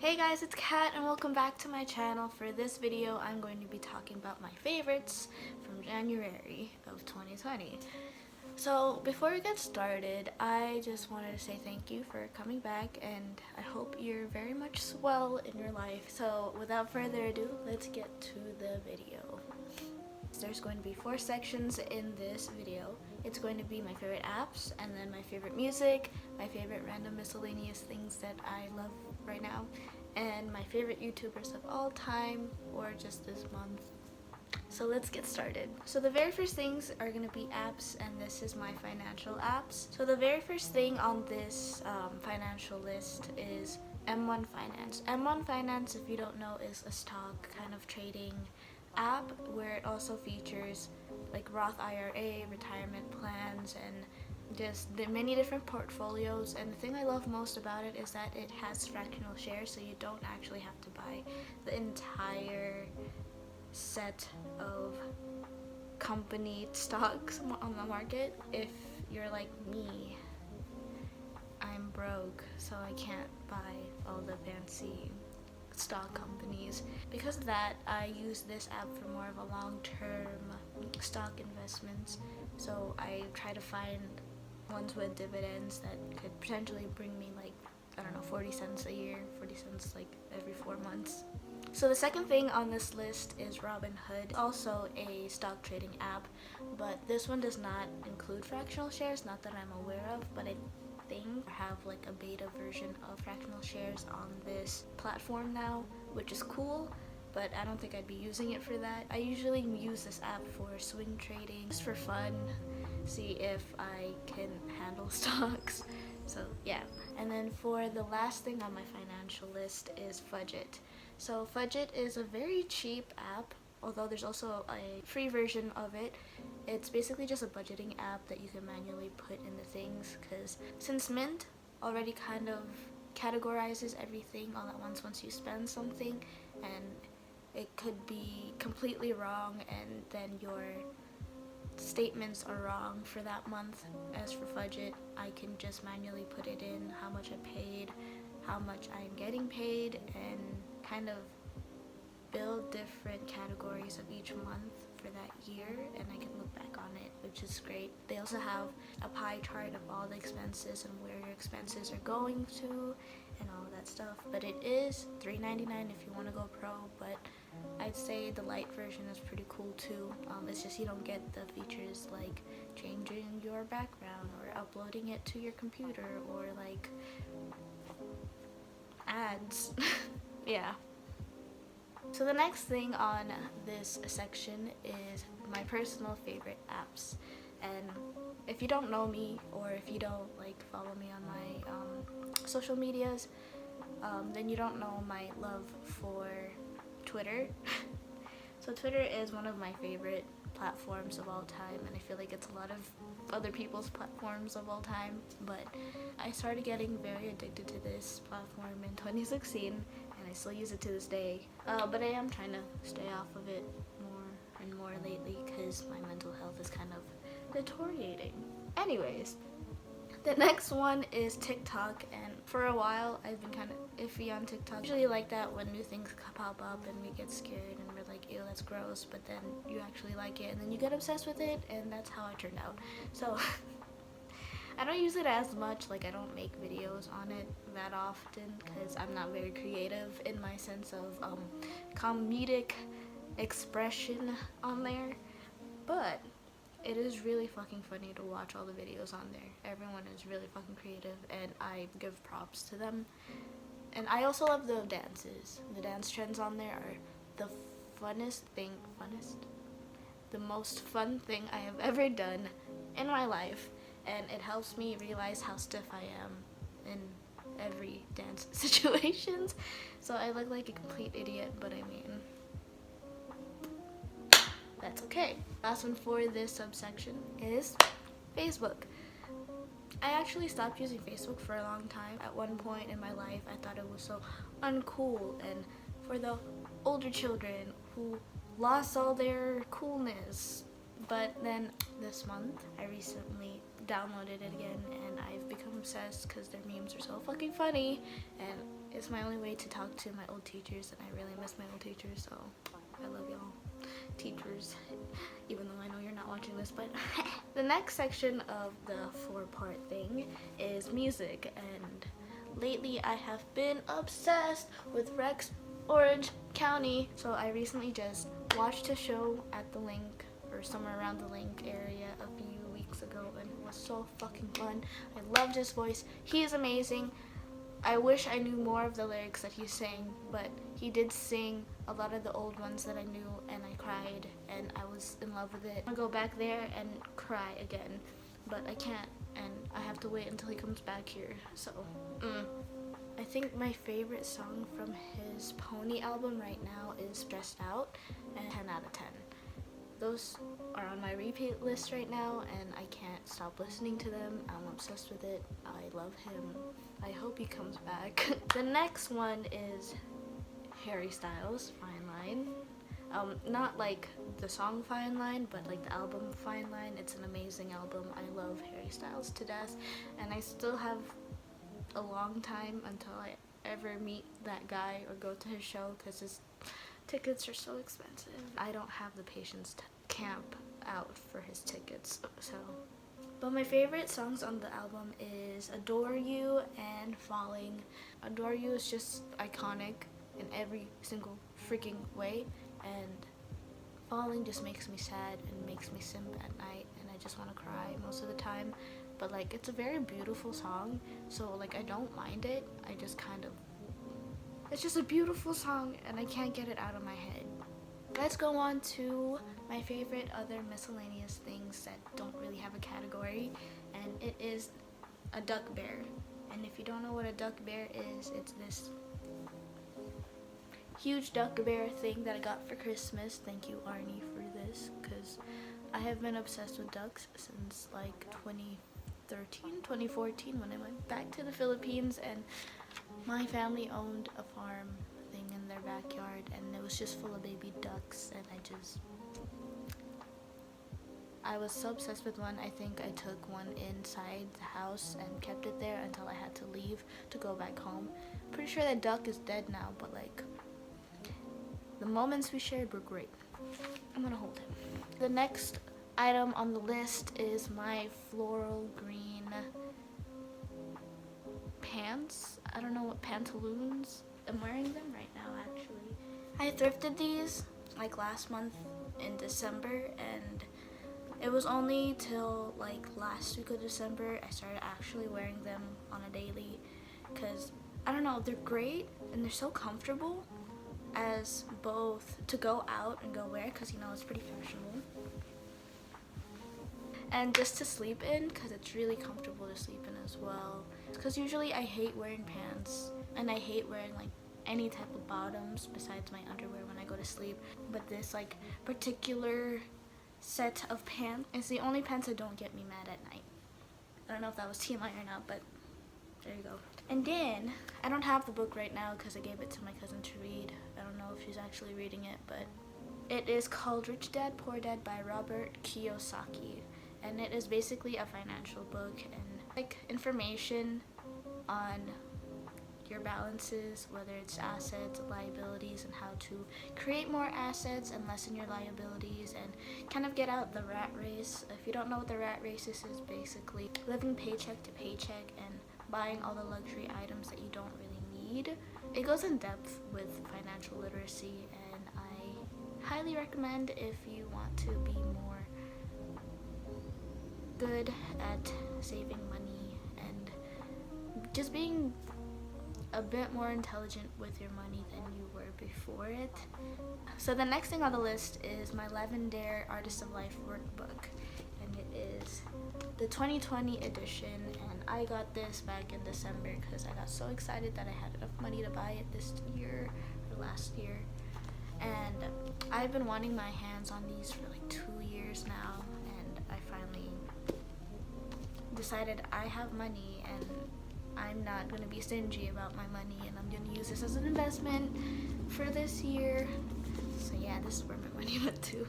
Hey guys, it's Kat and welcome back to my channel. For this video, I'm going to be talking about my favorites from January of 2020. So before we get started, I just wanted to say thank you for coming back and I hope you're very much well in your life. So without further ado, let's get to the video. There's going to be 4 sections in this video. It's going to be my favorite apps, and then my favorite music, my favorite random miscellaneous things that I love right now, and my favorite YouTubers of all time or just this month. So let's get started. So the very first things are going to be apps, and this is my financial apps. So the very first thing on this financial list is M1 Finance. M1 Finance, if you don't know, is a stock kind of trading app where it also features like Roth IRA, retirement plans, and just the many different portfolios. And the thing I love most about it is that it has fractional shares, so you don't actually have to buy the entire set of company stocks on the market. If you're like me, I'm broke, so I can't buy all the fancy stock companies. Because of that, I use this app for more of a long-term stock investments. So I try to find ones with dividends that could potentially bring me like, I don't know, 40 cents a year, 40 cents like every 4 months. So the second thing on this list is Robinhood, also a stock trading app, but this one does not include fractional shares, not that I'm aware of, but I have like a beta version of fractional shares on this platform now, which is cool, but I don't think I'd be using it for that. I usually use this app for swing trading, just for fun, see if I can handle stocks. So yeah. And then for the last thing on my financial list is Fudget. So Fudget is a very cheap app, although there's also a free version of it. It's basically just a budgeting app that you can manually put in the things, because since Mint already kind of categorizes everything all at once you spend something, and it could be completely wrong and then your statements are wrong for that month. As for Fudget, I can just manually put it in, how much I paid, how much I'm getting paid, and kind of build different categories of each month for that year, and I can look back on it, which is great. They also have a pie chart of all the expenses and where your expenses are going to and all that stuff. But it is $3.99 if you want to go pro, but I'd say the light version is pretty cool too. It's just you don't get the features like changing your background or uploading it to your computer or like ads. Yeah. So the next thing on this section is my personal favorite apps. And if you don't know me, or if you don't like follow me on my social medias, then you don't know my love for Twitter. So Twitter is one of my favorite platforms of all time, and I feel like it's a lot of other people's platforms of all time, but I started getting very addicted to this platform in 2016, and I still use it to this day, but I am trying to stay off of it more and more lately because my mental health is kind of deteriorating. Anyways, the next one is TikTok, and for a while I've been kind of iffy on TikTok. I usually like that when new things pop up and we get scared and we're like, ew, that's gross, but then you actually like it and then you get obsessed with it, and that's how I turned out. So I don't use it as much, like I don't make videos on it that often because I'm not very creative in my sense of comedic expression on there, but it is really fucking funny to watch all the videos on there. Everyone is really fucking creative, and I give props to them. And I also love the dances. The dance trends on there are the the most fun thing I have ever done in my life, and it helps me realize how stiff I am in every dance situations. So I look like a complete idiot, but I mean, that's okay. Last one for this subsection is Facebook. I actually stopped using Facebook for a long time. At one point in my life, I thought it was so uncool and for the older children who lost all their coolness. But then this month, I recently downloaded it again, and I've become obsessed because their memes are so fucking funny, and it's my only way to talk to my old teachers, and I really miss my old teachers, so I love y'all teachers, even though I know you're not watching this. But the next section of the 4-part thing is music, and lately I have been obsessed with Rex Orange County. So I recently just watched a show at the Link, or somewhere around the Link area, a few weeks ago, and it was so fucking fun. I loved his voice. He is amazing. I wish I knew more of the lyrics that he sang, but he did sing a lot of the old ones that I knew, and I cried, and I was in love with it. I'll go back there and cry again, but I can't, and I have to wait until he comes back here, so I think my favorite song from his Pony album right now is Dressed Out, and 10 out of 10. Those are on my repeat list right now, and I can't stop listening to them. I'm obsessed with it. I love him. I hope he comes back. The next one is Harry Styles, Fine Line. Not like the song Fine Line, but like the album Fine Line. It's an amazing album. I love Harry Styles to death, and I still have a long time until I ever meet that guy or go to his show, because his tickets are so expensive. I don't have the patience to camp out for his tickets, so. But my favorite songs on the album is Adore You and Falling. Adore You is just iconic in every single freaking way, and Falling just makes me sad and makes me simp at night, and I just want to cry most of the time. But like, it's a very beautiful song, so like I don't mind it. I just kind of, it's just a beautiful song, and I can't get it out of my head. Let's go on to my favorite other miscellaneous things that don't really have a category, and it is a duck bear. And if you don't know what a duck bear is, it's this huge duck bear thing that I got for Christmas. Thank you, Arnie, for this, because I have been obsessed with ducks since like 2014, when I went back to the Philippines, and my family owned a farm thing in their backyard, and it was just full of baby ducks, and I was so obsessed with one. I think I took one inside the house and kept it there until I had to leave to go back home. Pretty sure that duck is dead now, but like, the moments we shared were great. I'm gonna hold him. The next item on the list is my floral green pants. I don't know what pantaloons. I'm wearing them right now, actually. I thrifted these like last month in December, and it was only till like last week of December I started actually wearing them on a daily, because I don't know, they're great and they're so comfortable as both to go out and go wear, because you know it's pretty fashionable, and just to sleep in, because it's really comfortable to sleep in as well. Because usually I hate wearing pants, and I hate wearing like any type of bottoms besides my underwear when I go to sleep, but this like particular set of pants is the only pants that don't get me mad at night. I don't know if that was TMI or not, but there you go. And then I don't have the book right now because I gave it to my cousin to read. I don't know if she's actually reading it, but it is called Rich Dad Poor Dad by Robert Kiyosaki, and it is basically a financial book and like information on your balances, whether it's assets, liabilities, and how to create more assets and lessen your liabilities, and kind of get out the rat race. If you don't know what the rat race is basically living paycheck to paycheck and buying all the luxury items that you don't really need. It goes in depth with financial literacy, and I highly recommend if you want to be more good at saving money and just being a bit more intelligent with your money than you were before it. So the next thing on the list is my Lavendaire Artist of Life workbook, and it is the 2020 edition, and I got this back in December because I got so excited that I had enough money to buy it this year or last year, and I've been wanting my hands on these for like 2 years now, and I finally decided I have money and I'm not going to be stingy about my money, and I'm going to use this as an investment for this year. So yeah, this is where my money went to.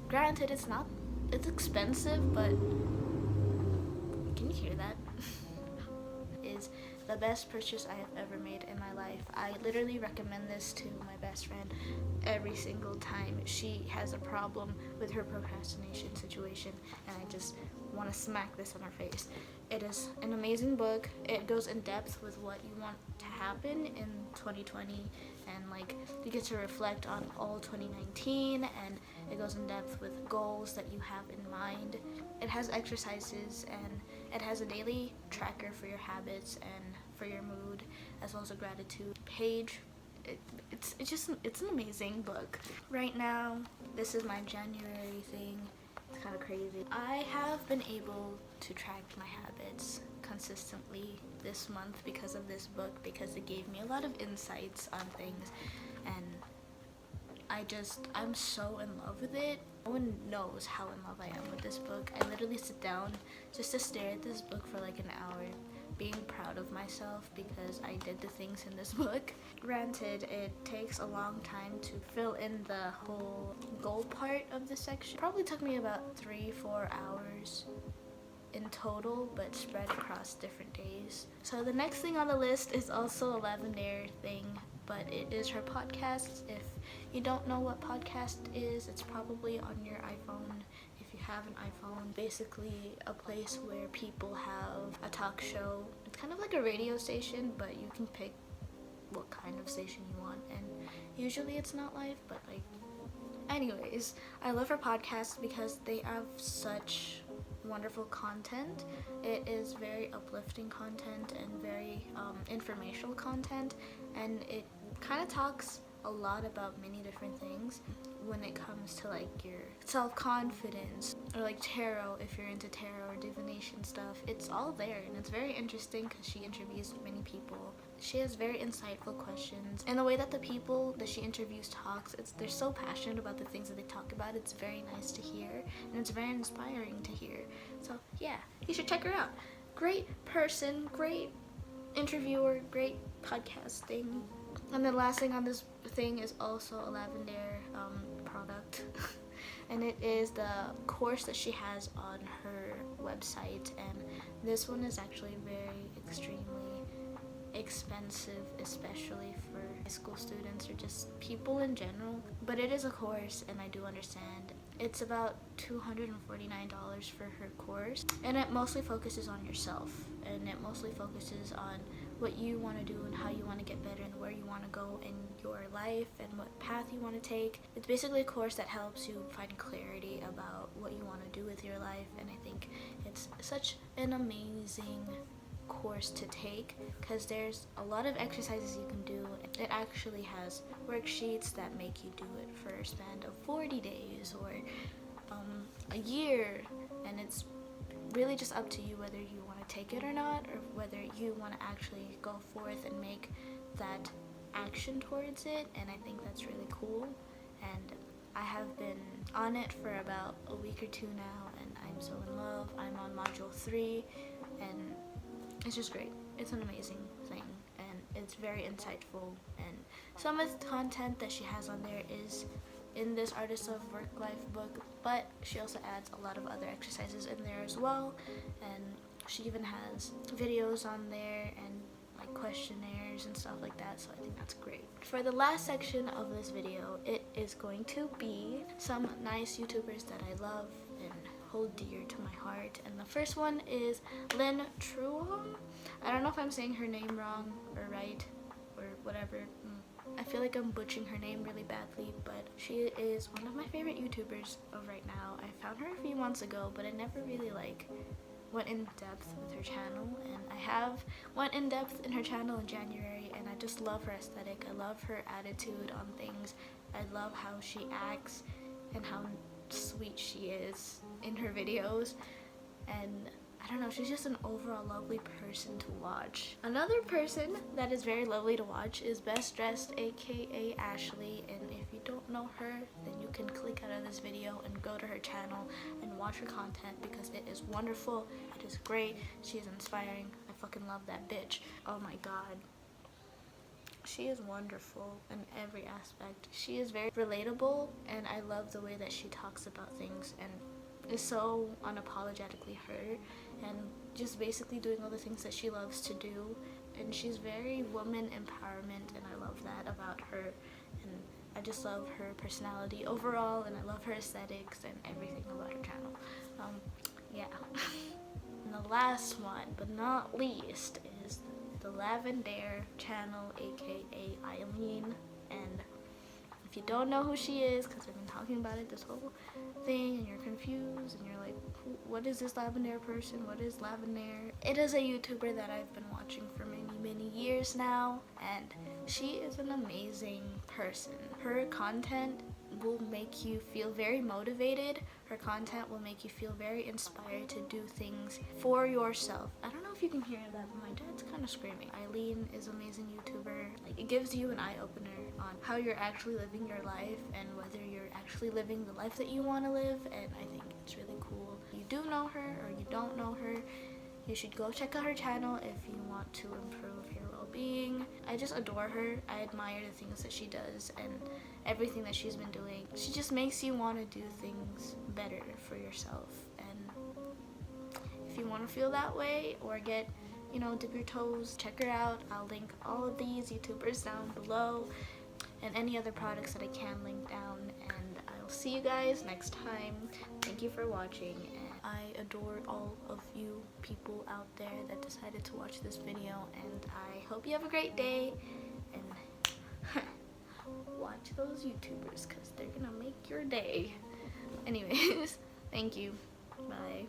Granted, it's expensive, but can you hear that? Is the best purchase I have ever made in my life. I literally recommend this to my best friend every single time she has a problem with her procrastination situation, and I just want to smack this on her face. It is an amazing book. It goes in depth with what you want to happen in 2020, and like you get to reflect on all 2019, and it goes in depth with goals that you have in mind. It has exercises, and it has a daily tracker for your habits and for your mood, as well as a gratitude page. It's an amazing book. Right now, this is my January thing. It's kind of crazy. I have been able to track my habits consistently this month because of this book, because it gave me a lot of insights on things, and I'm so in love with it. No one knows how in love I am with this book. I literally sit down just to stare at this book for like an hour, being proud of myself because I did the things in this book. Granted, it takes a long time to fill in the whole goal part of the section. Probably took me about 3-4 hours in total, but spread across different days. So the next thing on the list is also a Lavendaire thing, but it is her podcast. If you don't know what podcast is, it's probably on your iPhone. If you have an iPhone, basically a place where people have a talk show. It's kind of like a radio station, but you can pick what kind of station you want, and usually it's not live, but like, anyways, I love her podcast because they have such wonderful content. It is very uplifting content and very informational content, and it kind of talks a lot about many different things when it comes to like your self-confidence, or like tarot, if you're into tarot or divination stuff. It's all there, and it's very interesting because she interviews many people. She has very insightful questions, and the way that the people that she interviews talks, they're so passionate about the things that they talk about. It's very nice to hear, and it's very inspiring to hear. So yeah, you should check her out. Great person, great interviewer, great podcast thing. And the last thing on this thing is also a Lavendaire product, and it is the course that she has on her website, and this one is actually very extremely expensive, especially for high school students or just people in general, but it is a course, and I do understand. It's about $249 for her course, and it mostly focuses on yourself, and it mostly focuses on what you want to do and how you want to get better and where you want to go in your life and what path you want to take. It's basically a course that helps you find clarity about what you want to do with your life, and I think it's such an amazing course to take because there's a lot of exercises you can do. It actually has worksheets that make you do it for a span of 40 days or a year, and it's really just up to you whether you want to take it or not, or whether you want to actually go forth and make that action towards it. And I think that's really cool, and I have been on it for about a week or two now, and I'm so in love. I'm on module 3, and it's just great. It's an amazing thing, and it's very insightful, and some of the content that she has on there is in this Artist of Work Life book, but she also adds a lot of other exercises in there as well, and she even has videos on there and like questionnaires and stuff like that, so I think that's great. For the last section of this video, it is going to be some nice YouTubers that I love and hold dear to my heart, and the first one is Linh Truong. I don't know if I'm saying her name wrong or right or whatever. I feel like I'm butchering her name really badly, but she is one of my favorite YouTubers of right now. I found her a few months ago, but I never really like went in depth with her channel, and I have went in depth in her channel in January, and I just love her aesthetic. I love her attitude on things. I love how she acts and how sweet she is in her videos, and I don't know, she's just an overall lovely person to watch. Another person that is very lovely to watch is Bestdressed, aka Ashley, and if you don't know her, then you can click out of this video and go to her channel and watch her content because it is wonderful, it is great, she is inspiring. I fucking love that bitch. Oh my god. She is wonderful in every aspect. She is very relatable, and I love the way that she talks about things and is so unapologetically her, and just basically doing all the things that she loves to do. and she's very woman empowerment, and I love that about her. And I just love her personality overall, and I love her aesthetics and everything about her channel. Yeah. And the last one, but not least, is the Lavendaire channel, aka Aileen. And if you don't know who she is, because I've been talking about it this whole thing, and you're confused, and you're like, what is this Lavendaire person? What is Lavendaire? It is a YouTuber that I've been watching for many years now, and she is an amazing person. Her content will make you feel very motivated. Her content will make you feel very inspired to do things for yourself. I don't know if you can hear that, but my dad's kind of screaming. Aileen is an amazing YouTuber. Like, it gives you an eye-opener on how you're actually living your life and whether you're actually living the life that you want to live, and I think it's really cool. You do know her or you don't know her, you should go check out her channel if you want to improve your well-being. I just adore her. I admire the things that she does and everything that she's been doing. She just makes you want to do things better for yourself. And if you want to feel that way or get, dip your toes, check her out. I'll link all of these YouTubers down below and any other products that I can link down. And I'll see you guys next time. Thank you for watching. I adore all of you people out there that decided to watch this video, and I hope you have a great day, and watch those YouTubers because they're gonna make your day. Anyways, thank you. Bye.